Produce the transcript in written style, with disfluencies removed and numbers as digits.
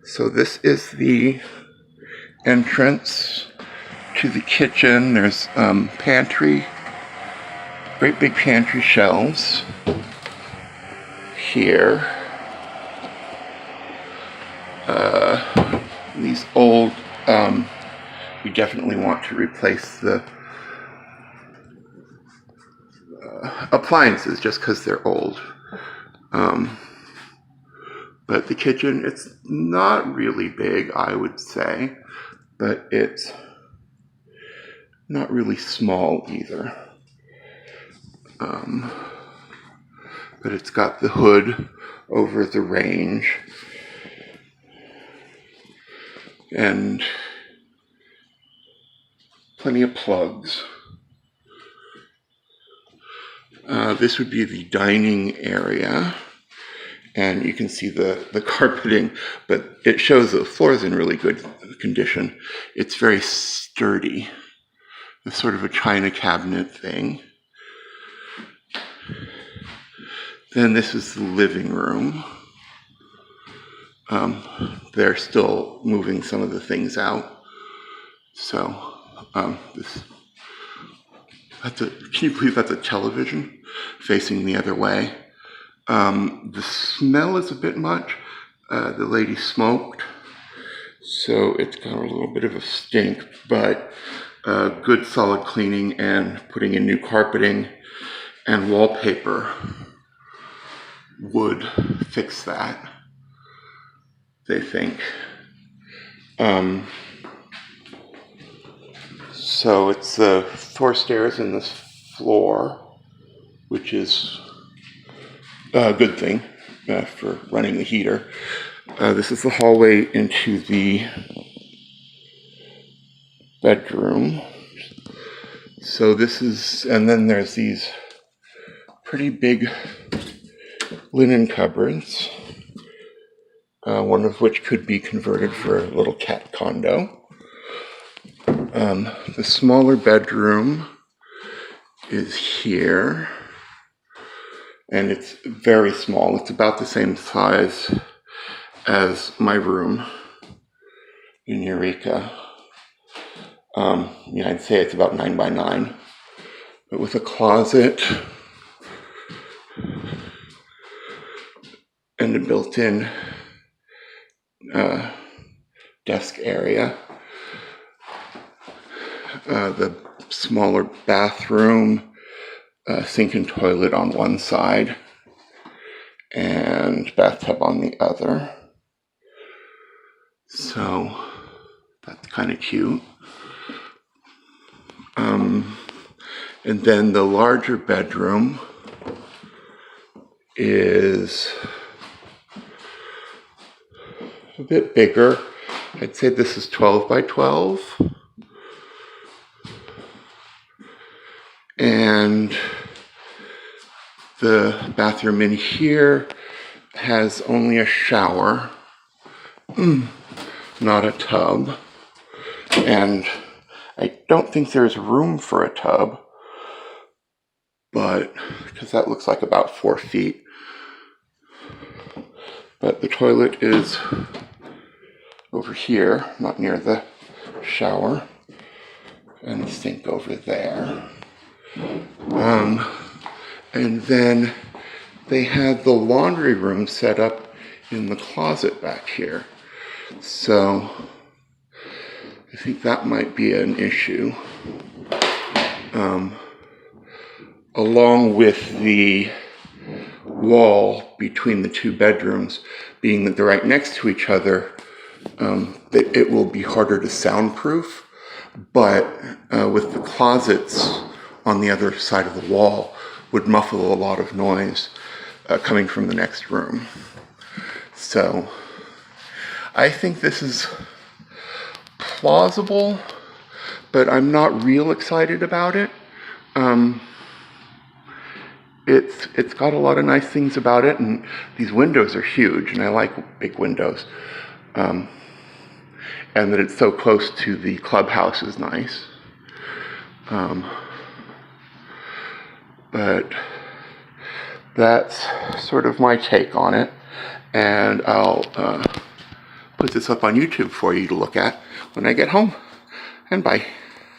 So this is the entrance to the kitchen. There's pantry, great big pantry shelves here. These old, we definitely want to replace the appliances just because they're old. But the kitchen, it's not really big, I would say, but it's not really small either. But it's got the hood over the range and plenty of plugs. This would be the dining area, and you can see the carpeting, but it shows the floor is in really good condition. It's very sturdy. It's sort of a china cabinet thing. Then this is the living room. They're still moving some of the things out. So can you believe that's a television facing the other way? The smell is a bit much. The lady smoked, so it's got a little bit of a stink, but good solid cleaning and putting in new carpeting and wallpaper would fix that, they think. So it's the 4 stairs in this floor, which is a good thing for running the heater. This is the hallway into the bedroom. So this is, and then there's these pretty big linen cupboards, one of which could be converted for a little cat condo. The smaller bedroom is here, and it's very small. It's about the same size as my room in Eureka. I'd say it's about 9 by 9, but with a closet and a built-in desk area. The smaller bathroom, sink and toilet on one side, and bathtub on the other. So that's kind of cute. And then the larger bedroom is a bit bigger. I'd say this is 12 by 12. And the bathroom in here has only a shower, not a tub. And I don't think there's room for a tub, but because that looks like about 4 feet. But the toilet is over here, not near the shower, and the sink over there. And then they had the laundry room set up in the closet back here. So I think that might be an issue. Along with the wall between the 2 bedrooms, being that they're right next to each other, it will be harder to soundproof. But with the closets on the other side of the wall would muffle a lot of noise coming from the next room. So I think this is plausible, but I'm not real excited about it. It's got a lot of nice things about it, and these windows are huge, and I like big windows. And that it's so close to the clubhouse is nice. But that's sort of my take on it, and I'll put this up on YouTube for you to look at when I get home. And bye.